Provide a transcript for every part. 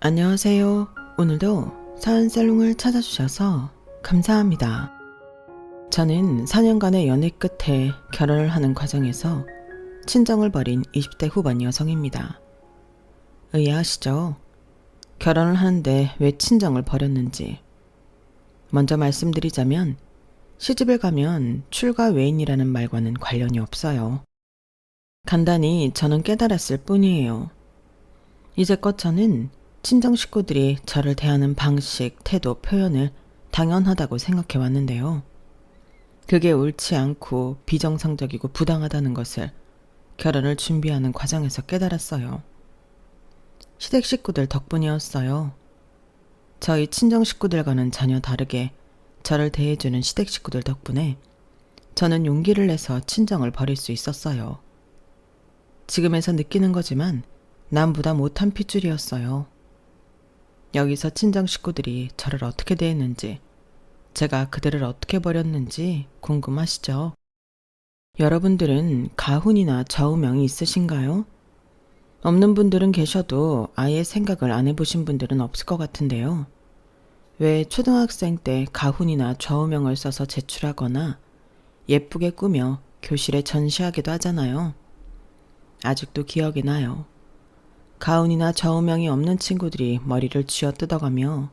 안녕하세요. 오늘도 사연살롱을 찾아주셔서 감사합니다. 저는 4년간의 연애 끝에 결혼을 하는 과정에서 친정을 버린 20대 후반 여성입니다. 의아하시죠? 결혼을 하는데 왜 친정을 버렸는지. 먼저 말씀드리자면 시집을 가면 출가 외인이라는 말과는 관련이 없어요. 간단히 저는 깨달았을 뿐이에요. 이제껏 저는 친정 식구들이 저를 대하는 방식, 태도, 표현을 당연하다고 생각해 왔는데요. 그게 옳지 않고 비정상적이고 부당하다는 것을 결혼을 준비하는 과정에서 깨달았어요. 시댁 식구들 덕분이었어요. 저희 친정 식구들과는 전혀 다르게 저를 대해주는 시댁 식구들 덕분에 저는 용기를 내서 친정을 버릴 수 있었어요. 지금에서 느끼는 거지만 남보다 못한 핏줄이었어요. 여기서 친정 식구들이 저를 어떻게 대했는지, 제가 그들을 어떻게 버렸는지 궁금하시죠? 여러분들은 가훈이나 좌우명이 있으신가요? 없는 분들은 계셔도 아예 생각을 안 해보신 분들은 없을 것 같은데요. 왜 초등학생 때 가훈이나 좌우명을 써서 제출하거나 예쁘게 꾸며 교실에 전시하기도 하잖아요. 아직도 기억이 나요. 가훈이나 좌우명이 없는 친구들이 머리를 쥐어뜯어가며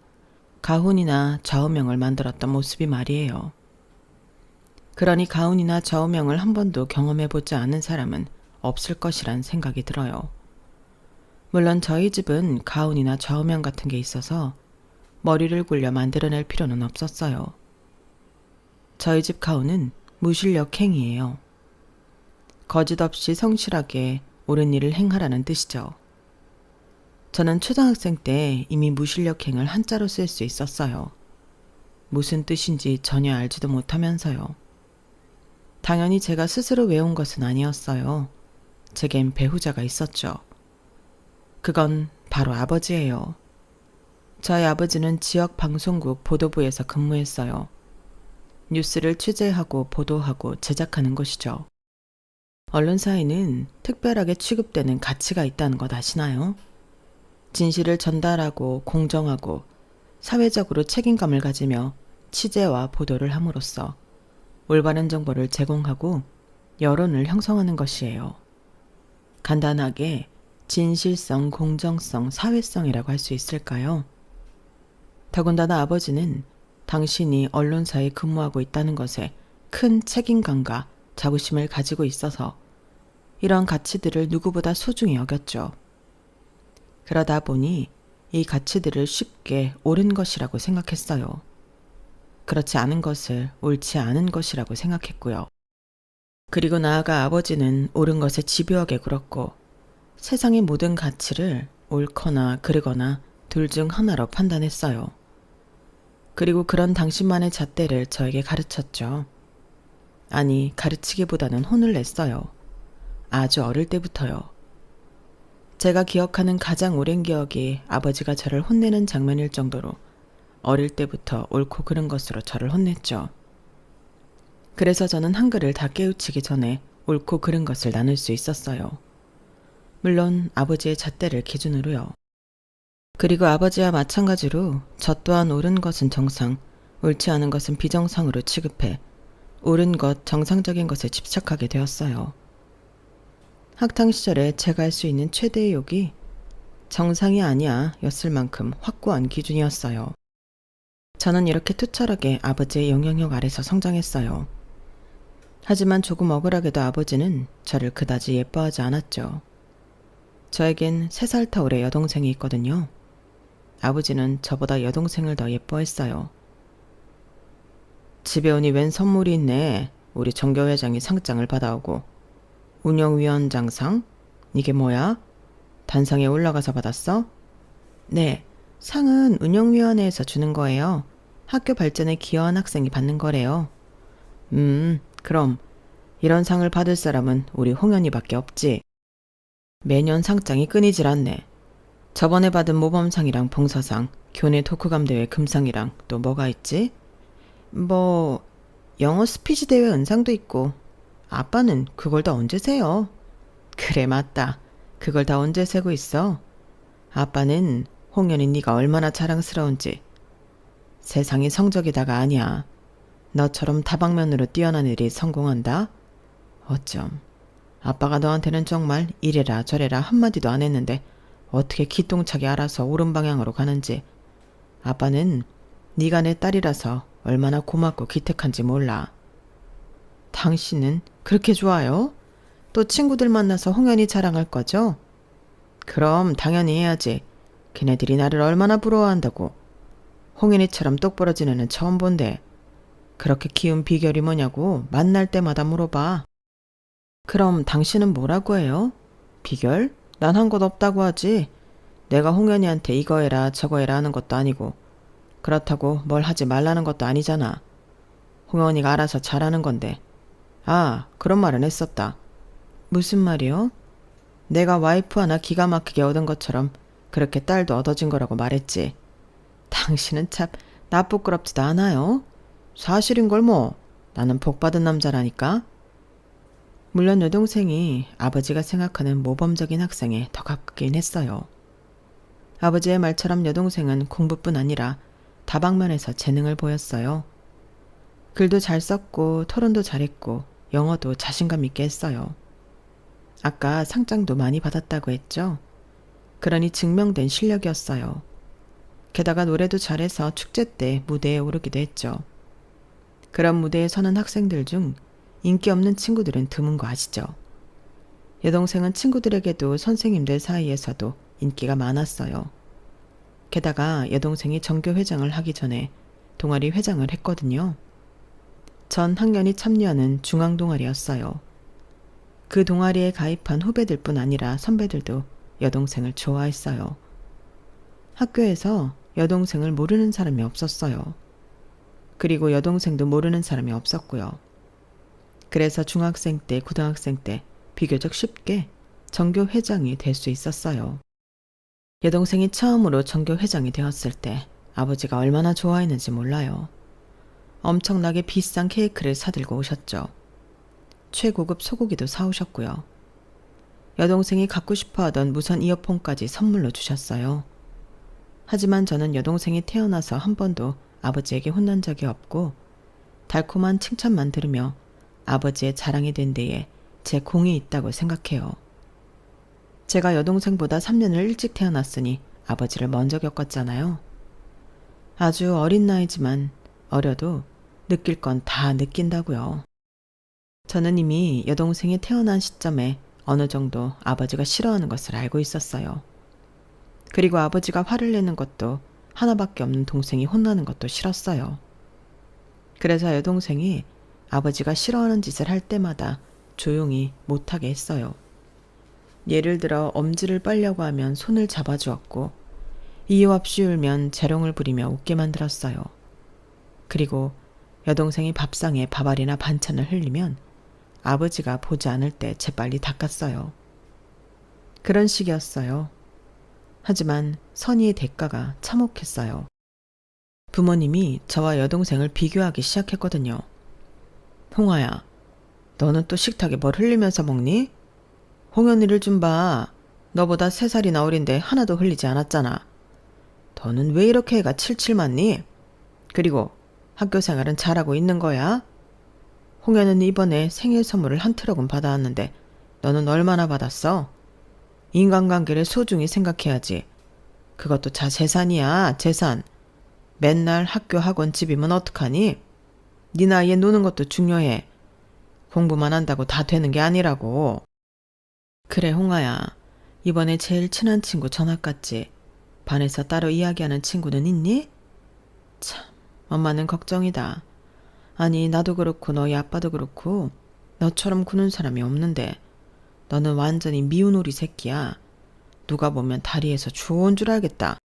가훈이나 좌우명을 만들었던 모습이 말이에요. 그러니 가훈이나 좌우명을 한 번도 경험해보지 않은 사람은 없을 것이란 생각이 들어요. 물론 저희 집은 가훈이나 좌우명 같은 게 있어서 머리를 굴려 만들어낼 필요는 없었어요. 저희 집 가훈은 무실력 행위예요. 거짓없이 성실하게 옳은 일을 행하라는 뜻이죠. 저는 초등학생 때 이미 무실력행을 한자로 쓸 수 있었어요. 무슨 뜻인지 전혀 알지도 못하면서요. 당연히 제가 스스로 외운 것은 아니었어요. 제겐 배우자가 있었죠. 그건 바로 아버지예요. 저희 아버지는 지역 방송국 보도부에서 근무했어요. 뉴스를 취재하고 보도하고 제작하는 것이죠. 언론사에는 특별하게 취급되는 가치가 있다는 것 아시나요? 진실을 전달하고 공정하고 사회적으로 책임감을 가지며 취재와 보도를 함으로써 올바른 정보를 제공하고 여론을 형성하는 것이에요. 간단하게 진실성, 공정성, 사회성이라고 할 수 있을까요? 더군다나 아버지는 당신이 언론사에 근무하고 있다는 것에 큰 책임감과 자부심을 가지고 있어서 이런 가치들을 누구보다 소중히 여겼죠. 그러다 보니 이 가치들을 쉽게 옳은 것이라고 생각했어요. 그렇지 않은 것을 옳지 않은 것이라고 생각했고요. 그리고 나아가 아버지는 옳은 것에 집요하게 굴었고 세상의 모든 가치를 옳거나 그르거나 둘 중 하나로 판단했어요. 그리고 그런 당신만의 잣대를 저에게 가르쳤죠. 아니, 가르치기보다는 혼을 냈어요. 아주 어릴 때부터요. 제가 기억하는 가장 오랜 기억이 아버지가 저를 혼내는 장면일 정도로 어릴 때부터 옳고 그른 것으로 저를 혼냈죠. 그래서 저는 한글을 다 깨우치기 전에 옳고 그른 것을 나눌 수 있었어요. 물론 아버지의 잣대를 기준으로요. 그리고 아버지와 마찬가지로 저 또한 옳은 것은 정상, 옳지 않은 것은 비정상으로 취급해 옳은 것, 정상적인 것에 집착하게 되었어요. 학창 시절에 제가 할 수 있는 최대의 욕이 정상이 아니야 였을 만큼 확고한 기준이었어요. 저는 이렇게 투철하게 아버지의 영향력 아래서 성장했어요. 하지만 조금 억울하게도 아버지는 저를 그다지 예뻐하지 않았죠. 저에겐 3살 터울의 여동생이 있거든요. 아버지는 저보다 여동생을 더 예뻐했어요. 집에 오니 웬 선물이 있네. 우리 정교회장이 상장을 받아오고. 운영위원장상? 이게 뭐야? 단상에 올라가서 받았어? 네, 상은 운영위원회에서 주는 거예요. 학교 발전에 기여한 학생이 받는 거래요. 그럼 이런 상을 받을 사람은 우리 홍현이밖에 없지. 매년 상장이 끊이질 않네. 저번에 받은 모범상이랑 봉사상, 교내 토크감 대회 금상이랑 또 뭐가 있지? 뭐 영어 스피치 대회 은상도 있고. 아빠는 그걸 다 언제 세요? 그래, 맞다. 그걸 다 언제 세고 있어? 아빠는 홍연이 네가 얼마나 자랑스러운지. 세상이 성적이다가 아니야. 너처럼 다방면으로 뛰어난 일이 성공한다? 어쩜. 아빠가 너한테는 정말 이래라 저래라 한마디도 안 했는데 어떻게 기똥차게 알아서 옳은 방향으로 가는지. 아빠는 네가 내 딸이라서 얼마나 고맙고 기특한지 몰라. 당신은 그렇게 좋아요? 또 친구들 만나서 홍연이 자랑할 거죠? 그럼 당연히 해야지. 걔네들이 나를 얼마나 부러워한다고. 홍연이처럼 똑부러진 애는 처음 본데. 그렇게 키운 비결이 뭐냐고 만날 때마다 물어봐. 그럼 당신은 뭐라고 해요? 비결? 난 한 것 없다고 하지. 내가 홍연이한테 이거 해라 저거 해라 하는 것도 아니고 그렇다고 뭘 하지 말라는 것도 아니잖아. 홍연이가 알아서 잘하는 건데. 아, 그런 말은 했었다. 무슨 말이요? 내가 와이프 하나 기가 막히게 얻은 것처럼 그렇게 딸도 얻어진 거라고 말했지. 당신은 참 나 부끄럽지도 않아요. 사실인걸 뭐. 나는 복받은 남자라니까. 물론 여동생이 아버지가 생각하는 모범적인 학생에 더 가깝긴 했어요. 아버지의 말처럼 여동생은 공부뿐 아니라 다방면에서 재능을 보였어요. 글도 잘 썼고 토론도 잘했고 영어도 자신감 있게 했어요. 아까 상장도 많이 받았다고 했죠. 그러니 증명된 실력이었어요. 게다가 노래도 잘해서 축제 때 무대에 오르기도 했죠. 그런 무대에 서는 학생들 중 인기 없는 친구들은 드문 거 아시죠? 여동생은 친구들에게도 선생님들 사이에서도 인기가 많았어요. 게다가 여동생이 전교 회장을 하기 전에 동아리 회장을 했거든요. 전 학년이 참여하는 중앙 동아리였어요. 그 동아리에 가입한 후배들뿐 아니라 선배들도 여동생을 좋아했어요. 학교에서 여동생을 모르는 사람이 없었어요. 그리고 여동생도 모르는 사람이 없었고요. 그래서 중학생 때, 고등학생 때 비교적 쉽게 전교 회장이 될 수 있었어요. 여동생이 처음으로 전교 회장이 되었을 때 아버지가 얼마나 좋아했는지 몰라요. 엄청나게 비싼 케이크를 사들고 오셨죠. 최고급 소고기도 사오셨고요. 여동생이 갖고 싶어 하던 무선 이어폰까지 선물로 주셨어요. 하지만 저는 여동생이 태어나서 한 번도 아버지에게 혼난 적이 없고 달콤한 칭찬만 들으며 아버지의 자랑이 된 데에 제 공이 있다고 생각해요. 제가 여동생보다 3년을 일찍 태어났으니 아버지를 먼저 겪었잖아요. 아주 어린 나이지만 어려도 느낄 건 다 느낀다고요. 저는 이미 여동생이 태어난 시점에 어느 정도 아버지가 싫어하는 것을 알고 있었어요. 그리고 아버지가 화를 내는 것도 하나밖에 없는 동생이 혼나는 것도 싫었어요. 그래서 여동생이 아버지가 싫어하는 짓을 할 때마다 조용히 못하게 했어요. 예를 들어 엄지를 빨려고 하면 손을 잡아주었고 이유 없이 울면 재롱을 부리며 웃게 만들었어요. 그리고 여동생이 밥상에 밥알이나 반찬을 흘리면 아버지가 보지 않을 때 재빨리 닦았어요. 그런 식이었어요. 하지만 선의의 대가가 참혹했어요. 부모님이 저와 여동생을 비교하기 시작했거든요. 홍아야, 너는 또 식탁에 뭘 흘리면서 먹니? 홍연이를 좀 봐. 너보다 3살이나 어린데 하나도 흘리지 않았잖아. 너는 왜 이렇게 애가 칠칠 맞니? 그리고 학교 생활은 잘하고 있는 거야? 홍연은 이번에 생일 선물을 한 트럭은 받아왔는데 너는 얼마나 받았어? 인간관계를 소중히 생각해야지. 그것도 재산이야, 재산. 맨날 학교 학원 집이면 어떡하니? 네 나이에 노는 것도 중요해. 공부만 한다고 다 되는 게 아니라고. 그래, 홍아야. 이번에 제일 친한 친구 전학 갔지? 반에서 따로 이야기하는 친구는 있니? 참, 엄마는 걱정이다. 아니, 나도 그렇고 너희 아빠도 그렇고 너처럼 구는 사람이 없는데 너는 완전히 미운 오리 새끼야. 누가 보면 다리에서 좋은 줄 알겠다.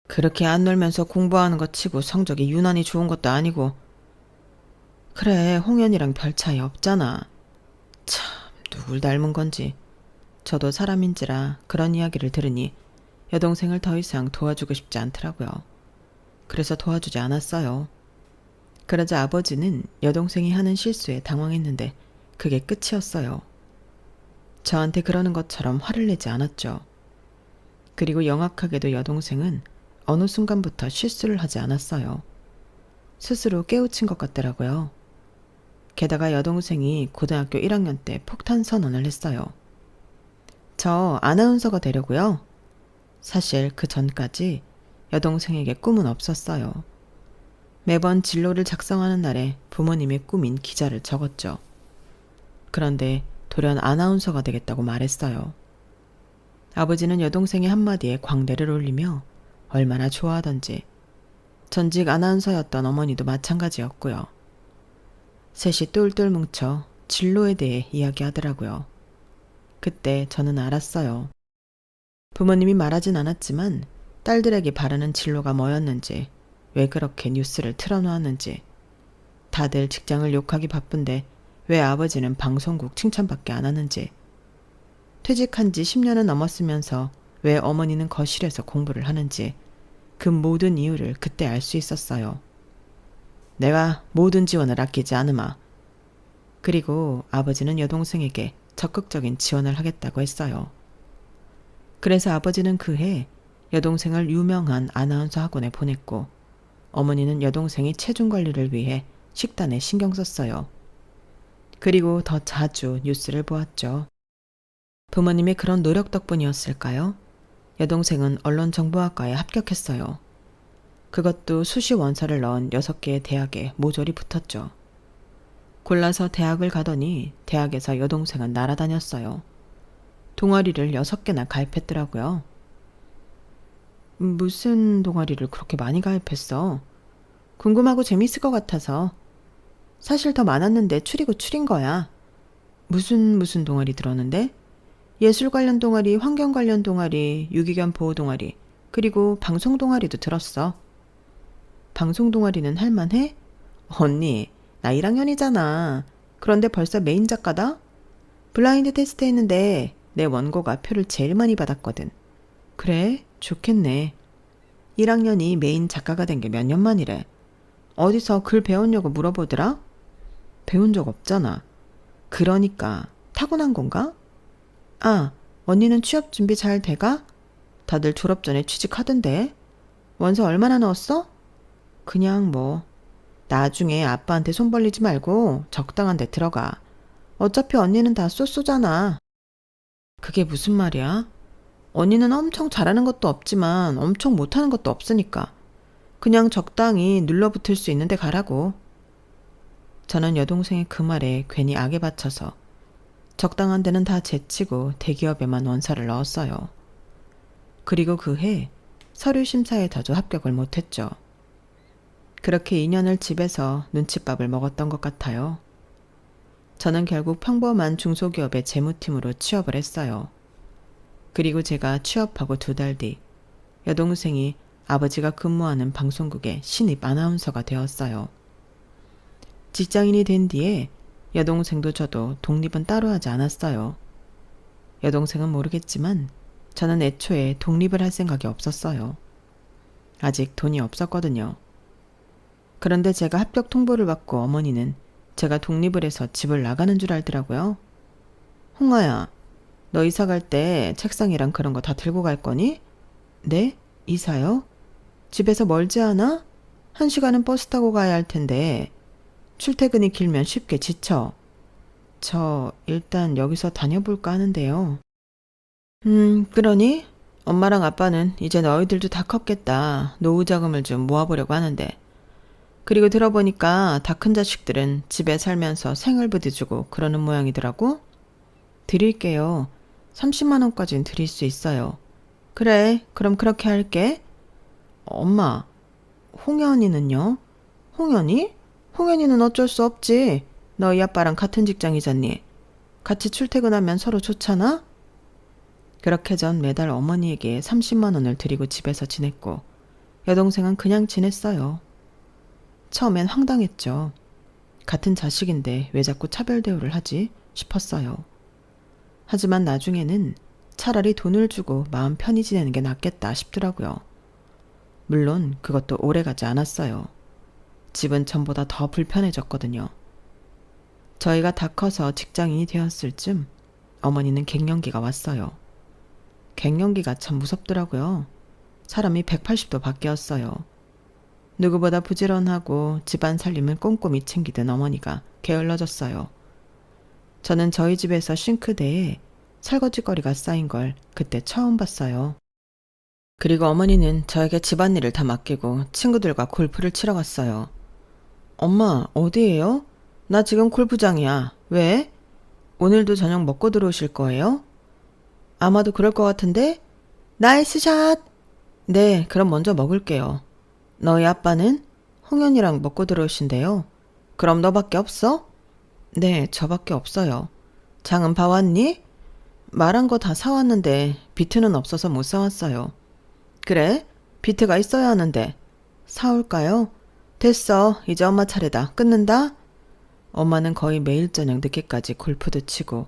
그렇게 안 놀면서 공부하는 것 치고 성적이 유난히 좋은 것도 아니고. 그래, 홍연이랑 별 차이 없잖아. 참, 누굴 닮은 건지. 저도 사람인지라 그런 이야기를 들으니 여동생을 더 이상 도와주고 싶지 않더라고요. 그래서 도와주지 않았어요. 그러자 아버지는 여동생이 하는 실수에 당황했는데 그게 끝이었어요. 저한테 그러는 것처럼 화를 내지 않았죠. 그리고 영악하게도 여동생은 어느 순간부터 실수를 하지 않았어요. 스스로 깨우친 것 같더라고요. 게다가 여동생이 고등학교 1학년 때 폭탄 선언을 했어요. 저 아나운서가 되려고요. 사실 그 전까지 여동생에게 꿈은 없었어요. 매번 진로를 작성하는 날에 부모님의 꿈인 기자를 적었죠. 그런데 돌연 아나운서가 되겠다고 말했어요. 아버지는 여동생의 한마디에 광대를 올리며 얼마나 좋아하던지 전직 아나운서였던 어머니도 마찬가지였고요. 셋이 똘똘 뭉쳐 진로에 대해 이야기하더라고요. 그때 저는 알았어요. 부모님이 말하진 않았지만 딸들에게 바라는 진로가 뭐였는지, 왜 그렇게 뉴스를 틀어놓았는지, 다들 직장을 욕하기 바쁜데 왜 아버지는 방송국 칭찬밖에 안 하는지, 퇴직한 지 10년은 넘었으면서 왜 어머니는 거실에서 공부를 하는지 그 모든 이유를 그때 알 수 있었어요. 내가 모든 지원을 아끼지 않으마. 그리고 아버지는 여동생에게 적극적인 지원을 하겠다고 했어요. 그래서 아버지는 그해 여동생을 유명한 아나운서 학원에 보냈고 어머니는 여동생이 체중 관리를 위해 식단에 신경 썼어요. 그리고 더 자주 뉴스를 보았죠. 부모님의 그런 노력 덕분이었을까요? 여동생은 언론정보학과에 합격했어요. 그것도 수시 원서를 넣은 6개의 대학에 모조리 붙었죠. 골라서 대학을 가더니 대학에서 여동생은 날아다녔어요. 동아리를 6개나 가입했더라고요. 무슨 동아리를 그렇게 많이 가입했어? 궁금하고 재밌을 것 같아서. 사실 더 많았는데 추린 거야. 무슨 동아리 들었는데? 예술 관련 동아리, 환경 관련 동아리, 유기견 보호 동아리, 그리고 방송 동아리도 들었어. 방송 동아리는 할만해? 언니, 나 1학년이잖아. 그런데 벌써 메인 작가다? 블라인드 테스트 했는데 내 원고가 표를 제일 많이 받았거든. 그래? 좋겠네. 1학년이 메인 작가가 된 게 몇 년 만이래. 어디서 글 배웠냐고 물어보더라? 배운 적 없잖아. 그러니까 타고난 건가? 아, 언니는 취업 준비 잘 돼가? 다들 졸업 전에 취직하던데. 원서 얼마나 넣었어? 그냥 뭐. 나중에 아빠한테 손 벌리지 말고 적당한 데 들어가. 어차피 언니는 다 쏘쏘잖아. 그게 무슨 말이야? 언니는 엄청 잘하는 것도 없지만 엄청 못하는 것도 없으니까. 그냥 적당히 눌러붙을 수 있는데 가라고. 저는 여동생의 그 말에 괜히 악에 받쳐서 적당한 데는 다 제치고 대기업에만 원서를 넣었어요. 그리고 그해 서류 심사에다도 합격을 못했죠. 그렇게 2년을 집에서 눈칫밥을 먹었던 것 같아요. 저는 결국 평범한 중소기업의 재무팀으로 취업을 했어요. 그리고 제가 취업하고 2달 뒤 여동생이 아버지가 근무하는 방송국의 신입 아나운서가 되었어요. 직장인이 된 뒤에 여동생도 저도 독립은 따로 하지 않았어요. 여동생은 모르겠지만 저는 애초에 독립을 할 생각이 없었어요. 아직 돈이 없었거든요. 그런데 제가 합격 통보를 받고 어머니는 제가 독립을 해서 집을 나가는 줄 알더라고요. 홍아야, 너 이사 갈 때 책상이랑 그런 거 다 들고 갈 거니? 네? 이사요? 집에서 멀지 않아? 1시간은 버스 타고 가야 할 텐데 출퇴근이 길면 쉽게 지쳐. 저 일단 여기서 다녀볼까 하는데요. 그러니? 엄마랑 아빠는 이제 너희들도 다 컸겠다. 노후 자금을 좀 모아보려고 하는데. 그리고 들어보니까 다 큰 자식들은 집에 살면서 생활비도 주고 그러는 모양이더라고. 드릴게요. 30만 원까지는 드릴 수 있어요. 그래, 그럼 그렇게 할게. 엄마, 홍현이는요? 홍현이? 홍현이는 어쩔 수 없지. 너희 아빠랑 같은 직장이잖니. 같이 출퇴근하면 서로 좋잖아? 그렇게 전 매달 어머니에게 30만 원을 드리고 집에서 지냈고 여동생은 그냥 지냈어요. 처음엔 황당했죠. 같은 자식인데 왜 자꾸 차별 대우를 하지 싶었어요. 하지만 나중에는 차라리 돈을 주고 마음 편히 지내는 게 낫겠다 싶더라고요. 물론 그것도 오래가지 않았어요. 집은 전보다 더 불편해졌거든요. 저희가 다 커서 직장인이 되었을 쯤 어머니는 갱년기가 왔어요. 갱년기가 참 무섭더라고요. 사람이 180도 바뀌었어요. 누구보다 부지런하고 집안 살림을 꼼꼼히 챙기던 어머니가 게을러졌어요. 저는 저희 집에서 싱크대에 설거지거리가 쌓인 걸 그때 처음 봤어요. 그리고 어머니는 저에게 집안일을 다 맡기고 친구들과 골프를 치러 갔어요. 엄마, 어디예요? 나 지금 골프장이야. 왜? 오늘도 저녁 먹고 들어오실 거예요? 아마도 그럴 것 같은데? 나이스 샷! 네, 그럼 먼저 먹을게요. 너희 아빠는? 홍현이랑 먹고 들어오신대요. 그럼 너밖에 없어? 네, 저밖에 없어요. 장은 봐왔니? 말한 거 다 사왔는데 비트는 없어서 못 사왔어요. 그래? 비트가 있어야 하는데. 사올까요? 됐어. 이제 엄마 차례다. 끊는다? 엄마는 거의 매일 저녁 늦게까지 골프도 치고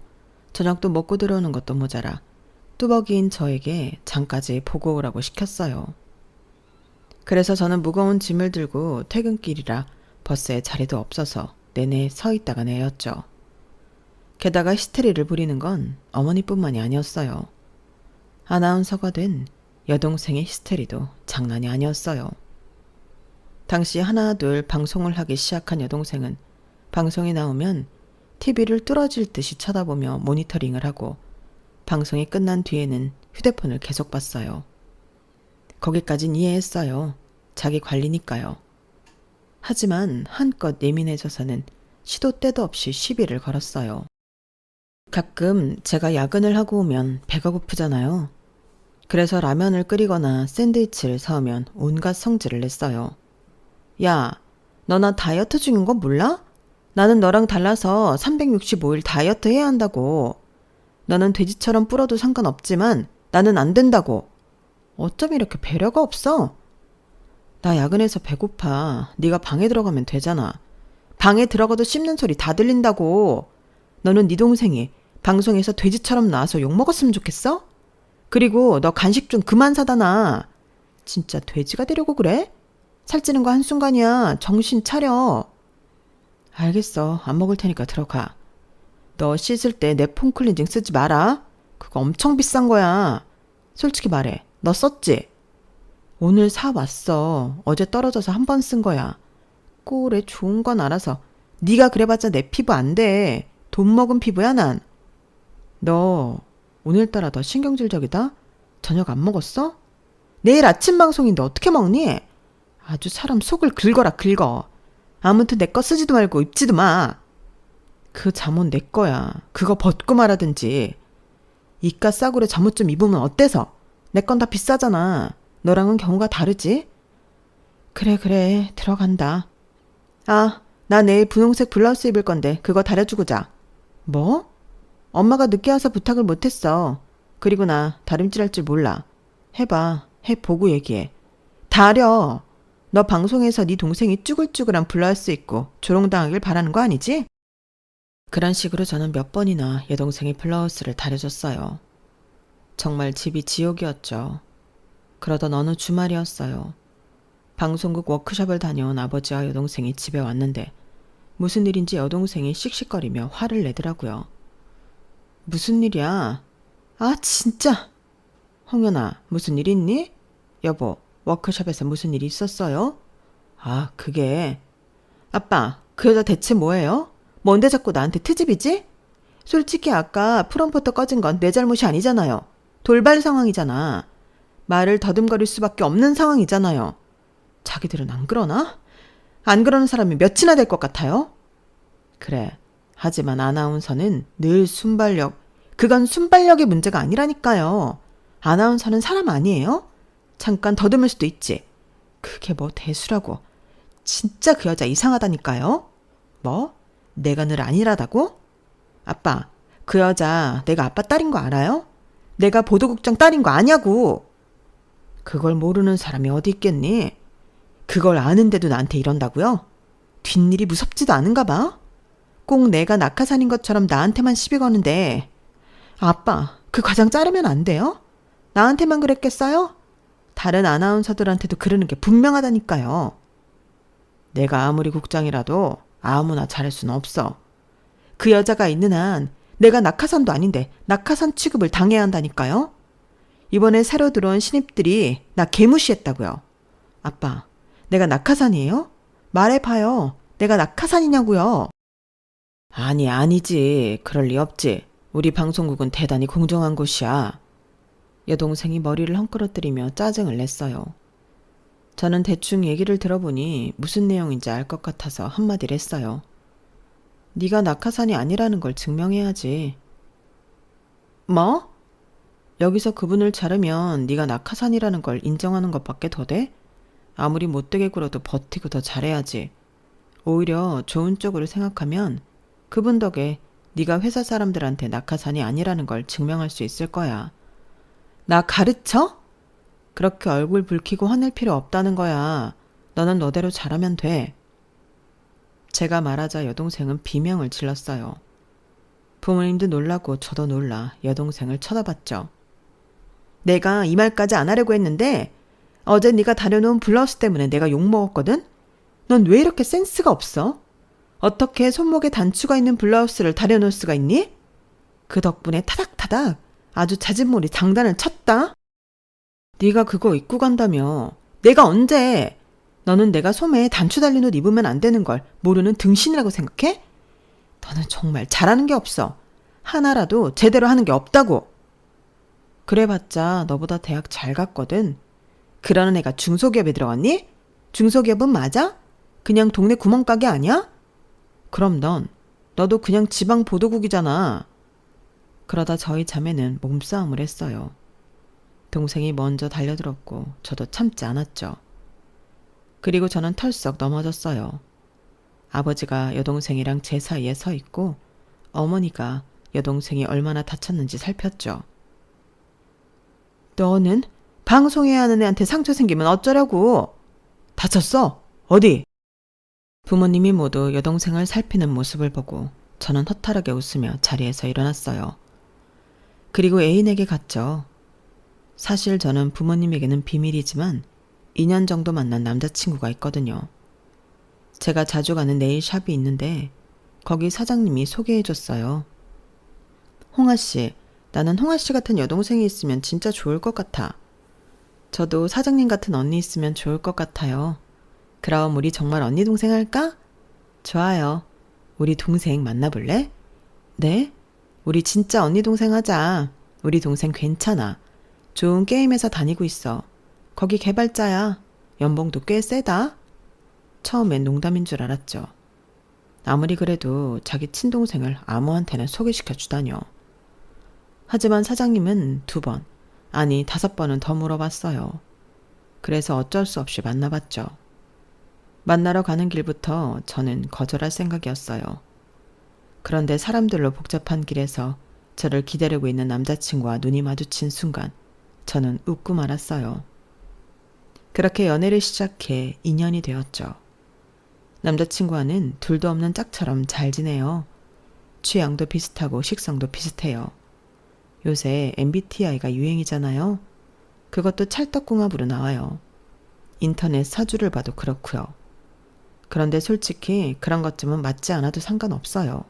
저녁도 먹고 들어오는 것도 모자라 뚜벅이인 저에게 장까지 보고 오라고 시켰어요. 그래서 저는 무거운 짐을 들고 퇴근길이라 버스에 자리도 없어서 내내 서 있다가 내렸죠. 게다가 히스테리를 부리는 건 어머니뿐만이 아니었어요. 아나운서가 된 여동생의 히스테리도 장난이 아니었어요. 당시 하나둘 방송을 하기 시작한 여동생은 방송이 나오면 TV를 뚫어질 듯이 쳐다보며 모니터링을 하고 방송이 끝난 뒤에는 휴대폰을 계속 봤어요. 거기까진 이해했어요. 자기 관리니까요. 하지만 한껏 예민해져서는 시도 때도 없이 시비를 걸었어요. 가끔 제가 야근을 하고 오면 배가 고프잖아요. 그래서 라면을 끓이거나 샌드위치를 사오면 온갖 성질을 냈어요. 야, 너 나 다이어트 중인 거 몰라? 나는 너랑 달라서 365일 다이어트 해야 한다고. 너는 돼지처럼 불어도 상관없지만 나는 안 된다고. 어쩜 이렇게 배려가 없어? 나 야근해서 배고파. 네가 방에 들어가면 되잖아. 방에 들어가도 씹는 소리 다 들린다고. 너는 네 동생이 방송에서 돼지처럼 나와서 욕먹었으면 좋겠어? 그리고 너 간식 좀 그만 사다 놔. 진짜 돼지가 되려고 그래? 살찌는 거 한순간이야. 정신 차려. 알겠어. 안 먹을 테니까 들어가. 너 씻을 때 내 폼 클렌징 쓰지 마라. 그거 엄청 비싼 거야. 솔직히 말해. 너 썼지? 오늘 사왔어. 어제 떨어져서 한 번 쓴 거야. 꼴에 좋은 건 알아서. 네가 그래봤자 내 피부 안 돼. 돈 먹은 피부야 난. 너 오늘따라 더 신경질적이다? 저녁 안 먹었어? 내일 아침 방송인데 어떻게 먹니? 아주 사람 속을 긁어라 긁어. 아무튼 내 거 쓰지도 말고 입지도 마. 그 잠옷 내 거야. 그거 벗고 말하든지. 이깟 싸구려 잠옷 좀 입으면 어때서? 내 건 다 비싸잖아. 너랑은 경우가 다르지? 그래 들어간다. 아, 나 내일 분홍색 블라우스 입을 건데 그거 다려주고 자. 뭐? 엄마가 늦게 와서 부탁을 못했어. 그리고 나 다림질할 줄 몰라. 해봐. 해보고 얘기해. 다려. 너 방송에서 네 동생이 쭈글쭈글한 블라우스 입고 조롱당하길 바라는 거 아니지? 그런 식으로 저는 몇 번이나 여동생이 블라우스를 다려줬어요. 정말 집이 지옥이었죠. 그러던 어느 주말이었어요. 방송국 워크숍을 다녀온 아버지와 여동생이 집에 왔는데 무슨 일인지 여동생이 씩씩거리며 화를 내더라고요. 무슨 일이야? 아 진짜. 홍연아, 무슨 일 있니? 여보, 워크숍에서 무슨 일이 있었어요? 아, 그게. 아빠, 그 여자 대체 뭐예요? 뭔데 자꾸 나한테 트집이지? 솔직히 아까 프롬프터 꺼진 건 내 잘못이 아니잖아요. 돌발 상황이잖아. 말을 더듬거릴 수밖에 없는 상황이잖아요. 자기들은 안 그러나? 안 그러는 사람이 몇이나 될 것 같아요? 그래. 하지만 아나운서는 늘 순발력. 그건 순발력의 문제가 아니라니까요. 아나운서는 사람 아니에요? 잠깐 더듬을 수도 있지. 그게 뭐 대수라고. 진짜 그 여자 이상하다니까요. 뭐? 내가 늘 안일하다고? 아빠, 그 여자 내가 아빠 딸인 거 알아요? 내가 보도국장 딸인 거 아냐고. 그걸 모르는 사람이 어디 있겠니? 그걸 아는데도 나한테 이런다고요? 뒷일이 무섭지도 않은가 봐. 꼭 내가 낙하산인 것처럼 나한테만 시비 거는데. 아빠, 그 과장 자르면 안 돼요? 나한테만 그랬겠어요? 다른 아나운서들한테도 그러는 게 분명하다니까요. 내가 아무리 국장이라도 아무나 잘할 수는 없어. 그 여자가 있는 한 내가 낙하산도 아닌데 낙하산 취급을 당해야 한다니까요. 이번에 새로 들어온 신입들이 나 개무시했다고요. 아빠, 내가 낙하산이에요? 말해봐요. 내가 낙하산이냐고요. 아니, 아니지. 그럴 리 없지. 우리 방송국은 대단히 공정한 곳이야. 여동생이 머리를 헝클어뜨리며 짜증을 냈어요. 저는 대충 얘기를 들어보니 무슨 내용인지 알 것 같아서 한마디를 했어요. 네가 낙하산이 아니라는 걸 증명해야지. 뭐? 여기서 그분을 자르면 네가 낙하산이라는 걸 인정하는 것밖에 더 돼? 아무리 못되게 굴어도 버티고 더 잘해야지. 오히려 좋은 쪽으로 생각하면 그분 덕에 네가 회사 사람들한테 낙하산이 아니라는 걸 증명할 수 있을 거야. 나 가르쳐? 그렇게 얼굴 붉히고 화낼 필요 없다는 거야. 너는 너대로 잘하면 돼. 제가 말하자 여동생은 비명을 질렀어요. 부모님도 놀라고 저도 놀라 여동생을 쳐다봤죠. 내가 이 말까지 안 하려고 했는데 어제 네가 다려놓은 블라우스 때문에 내가 욕먹었거든? 넌 왜 이렇게 센스가 없어? 어떻게 손목에 단추가 있는 블라우스를 다려놓을 수가 있니? 그 덕분에 타닥타닥 아주 자진몰이 장단을 쳤다. 네가 그거 입고 간다며. 내가 언제? 너는 내가 소매에 단추 달린 옷 입으면 안 되는 걸 모르는 등신이라고 생각해? 너는 정말 잘하는 게 없어. 하나라도 제대로 하는 게 없다고. 그래봤자 너보다 대학 잘 갔거든. 그러는 애가 중소기업에 들어갔니? 중소기업은 맞아? 그냥 동네 구멍가게 아니야? 그럼 너도 그냥 지방 보도국이잖아. 그러다 저희 자매는 몸싸움을 했어요. 동생이 먼저 달려들었고 저도 참지 않았죠. 그리고 저는 털썩 넘어졌어요. 아버지가 여동생이랑 제 사이에 서 있고 어머니가 여동생이 얼마나 다쳤는지 살폈죠. 너는 방송해야 하는 애한테 상처 생기면 어쩌려고? 다쳤어? 어디? 부모님이 모두 여동생을 살피는 모습을 보고 저는 허탈하게 웃으며 자리에서 일어났어요. 그리고 애인에게 갔죠. 사실 저는 부모님에게는 비밀이지만 2년 정도 만난 남자친구가 있거든요. 제가 자주 가는 네일샵이 있는데 거기 사장님이 소개해줬어요. 홍아씨, 나는 홍아씨 같은 여동생이 있으면 진짜 좋을 것 같아. 저도 사장님 같은 언니 있으면 좋을 것 같아요. 그럼 우리 정말 언니 동생 할까? 좋아요. 우리 동생 만나볼래? 네? 우리 진짜 언니 동생 하자. 우리 동생 괜찮아. 좋은 게임 회사 다니고 있어. 거기 개발자야. 연봉도 꽤 세다. 처음엔 농담인 줄 알았죠. 아무리 그래도 자기 친동생을 아무한테나 소개시켜 주다뇨. 하지만 사장님은 2번, 아니 5번은 더 물어봤어요. 그래서 어쩔 수 없이 만나봤죠. 만나러 가는 길부터 저는 거절할 생각이었어요. 그런데 사람들로 복잡한 길에서 저를 기다리고 있는 남자친구와 눈이 마주친 순간 저는 웃고 말았어요. 그렇게 연애를 시작해 2년이 되었죠. 남자친구와는 둘도 없는 짝처럼 잘 지내요. 취향도 비슷하고 식성도 비슷해요. 요새 MBTI가 유행이잖아요. 그것도 찰떡궁합으로 나와요. 인터넷 사주를 봐도 그렇고요. 그런데 솔직히 그런 것쯤은 맞지 않아도 상관없어요.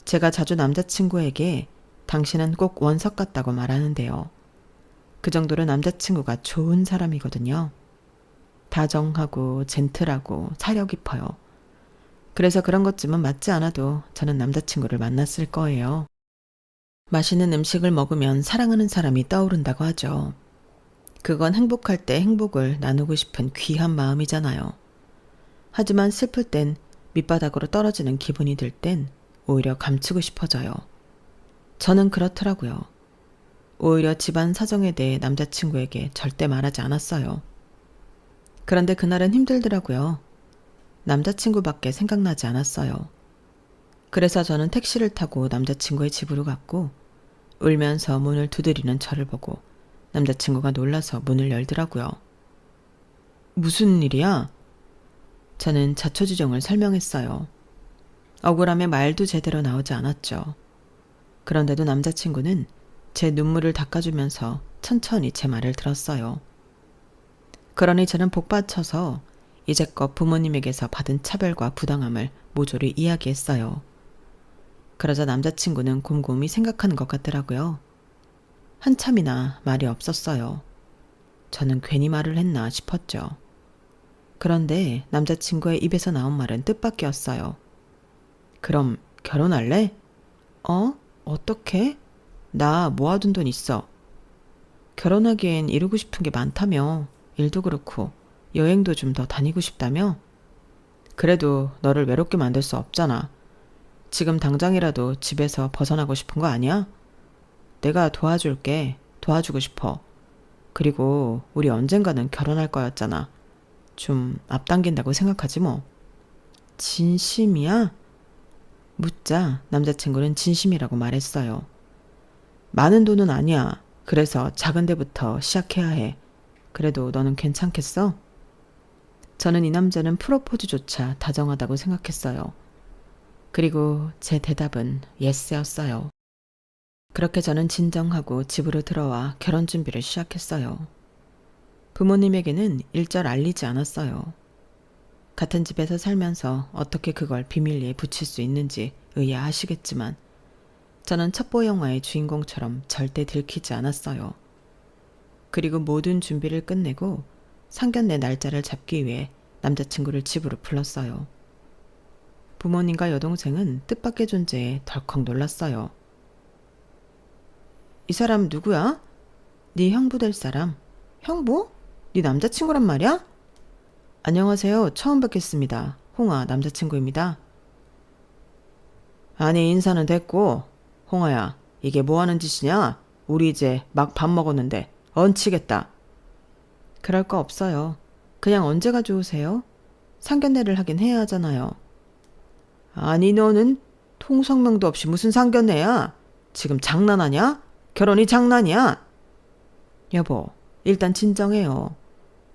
제가 자주 남자친구에게 당신은 꼭 원석 같다고 말하는데요. 그 정도로 남자친구가 좋은 사람이거든요. 다정하고 젠틀하고 사려 깊어요. 그래서 그런 것쯤은 맞지 않아도 저는 남자친구를 만났을 거예요. 맛있는 음식을 먹으면 사랑하는 사람이 떠오른다고 하죠. 그건 행복할 때 행복을 나누고 싶은 귀한 마음이잖아요. 하지만 슬플 땐 밑바닥으로 떨어지는 기분이 들 땐 오히려 감추고 싶어져요. 저는 그렇더라고요. 오히려 집안 사정에 대해 남자친구에게 절대 말하지 않았어요. 그런데 그날은 힘들더라고요. 남자친구밖에 생각나지 않았어요. 그래서 저는 택시를 타고 남자친구의 집으로 갔고 울면서 문을 두드리는 저를 보고 남자친구가 놀라서 문을 열더라고요. 무슨 일이야? 저는 자초지종을 설명했어요. 억울함에 말도 제대로 나오지 않았죠. 그런데도 남자친구는 제 눈물을 닦아주면서 천천히 제 말을 들었어요. 그러니 저는 복받쳐서 이제껏 부모님에게서 받은 차별과 부당함을 모조리 이야기했어요. 그러자 남자친구는 곰곰이 생각하는 것 같더라고요. 한참이나 말이 없었어요. 저는 괜히 말을 했나 싶었죠. 그런데 남자친구의 입에서 나온 말은 뜻밖이었어요. 그럼 결혼할래? 어떻게? 나 모아둔 돈 있어. 결혼하기엔 이루고 싶은 게 많다며. 일도 그렇고 여행도 좀 더 다니고 싶다며? 그래도 너를 외롭게 만들 수 없잖아. 지금 당장이라도 집에서 벗어나고 싶은 거 아니야? 내가 도와줄게. 도와주고 싶어. 그리고 우리 언젠가는 결혼할 거였잖아. 좀 앞당긴다고 생각하지 뭐. 진심이야? 묻자 남자친구는 진심이라고 말했어요. 많은 돈은 아니야. 그래서 작은 데부터 시작해야 해. 그래도 너는 괜찮겠어? 저는 이 남자는 프로포즈조차 다정하다고 생각했어요. 그리고 제 대답은 예스였어요. 그렇게 저는 진정하고 집으로 들어와 결혼 준비를 시작했어요. 부모님에게는 일절 알리지 않았어요. 같은 집에서 살면서 어떻게 그걸 비밀리에 붙일 수 있는지 의아하시겠지만 저는 첩보 영화의 주인공처럼 절대 들키지 않았어요. 그리고 모든 준비를 끝내고 상견례 날짜를 잡기 위해 남자친구를 집으로 불렀어요. 부모님과 여동생은 뜻밖의 존재에 덜컥 놀랐어요. 이 사람 누구야? 네 형부 될 사람. 형부? 네 남자친구란 말이야? 안녕하세요. 처음 뵙겠습니다. 홍아 남자친구입니다. 아니 인사는 됐고 홍아야 이게 뭐하는 짓이냐? 우리 이제 막 밥 먹었는데 얹히겠다. 그럴 거 없어요. 그냥 언제가 좋으세요? 상견례를 하긴 해야 하잖아요. 아니 너는 통성명도 없이 무슨 상견례야? 지금 장난하냐? 결혼이 장난이야? 여보 일단 진정해요.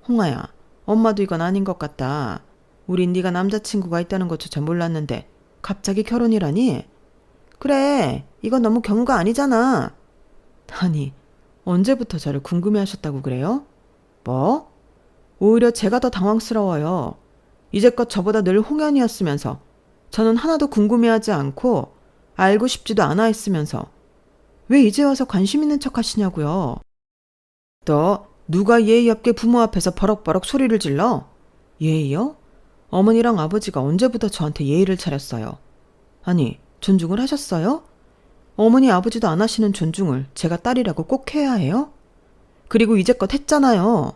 홍아야 엄마도 이건 아닌 것 같다. 우린 네가 남자친구가 있다는 것조차 몰랐는데 갑자기 결혼이라니? 그래 이건 너무 경우가 아니잖아. 아니 언제부터 저를 궁금해하셨다고 그래요? 뭐? 오히려 제가 더 당황스러워요. 이제껏 저보다 늘 홍연이었으면서 저는 하나도 궁금해하지 않고 알고 싶지도 않아 했으면서 왜 이제 와서 관심 있는 척 하시냐고요. 또 누가 예의 없게 부모 앞에서 버럭버럭 소리를 질러? 예의요? 어머니랑 아버지가 언제부터 저한테 예의를 차렸어요? 아니 존중을 하셨어요? 어머니 아버지도 안 하시는 존중을 제가 딸이라고 꼭 해야 해요? 그리고 이제껏 했잖아요.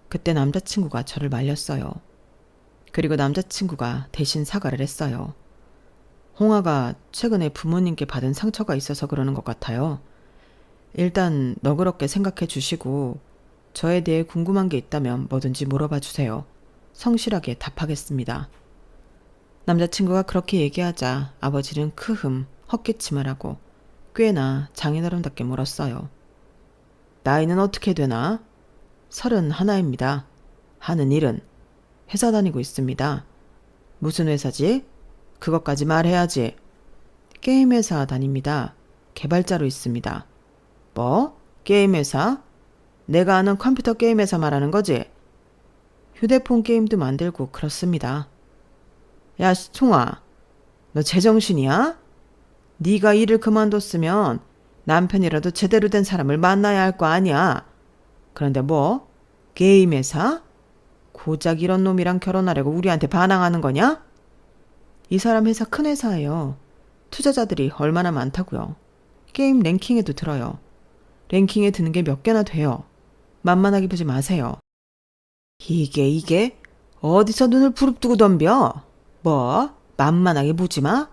그때 남자친구가 저를 말렸어요. 그리고 남자친구가 대신 사과를 했어요. 홍아가 최근에 부모님께 받은 상처가 있어서 그러는 것 같아요. 일단 너그럽게 생각해 주시고 저에 대해 궁금한 게 있다면 뭐든지 물어봐 주세요. 성실하게 답하겠습니다. 남자친구가 그렇게 얘기하자 아버지는 크흠 헛기침을 하고 꽤나 장인어른답게 물었어요. 나이는 어떻게 되나? 31입니다. 하는 일은? 회사 다니고 있습니다. 무슨 회사지? 그것까지 말해야지. 게임 회사 다닙니다. 개발자로 있습니다. 뭐? 게임 회사? 내가 아는 컴퓨터 게임 회사 말하는 거지? 휴대폰 게임도 만들고 그렇습니다. 야 시총아, 너 제정신이야? 네가 일을 그만뒀으면 남편이라도 제대로 된 사람을 만나야 할 거 아니야. 그런데 뭐? 게임 회사? 고작 이런 놈이랑 결혼하려고 우리한테 반항하는 거냐? 이 사람 회사 큰 회사예요. 투자자들이 얼마나 많다고요. 게임 랭킹에도 들어요. 랭킹에 드는 게 몇 개나 돼요. 만만하게 보지 마세요. 이게 어디서 눈을 부릅뜨고 덤벼? 뭐? 만만하게 보지 마?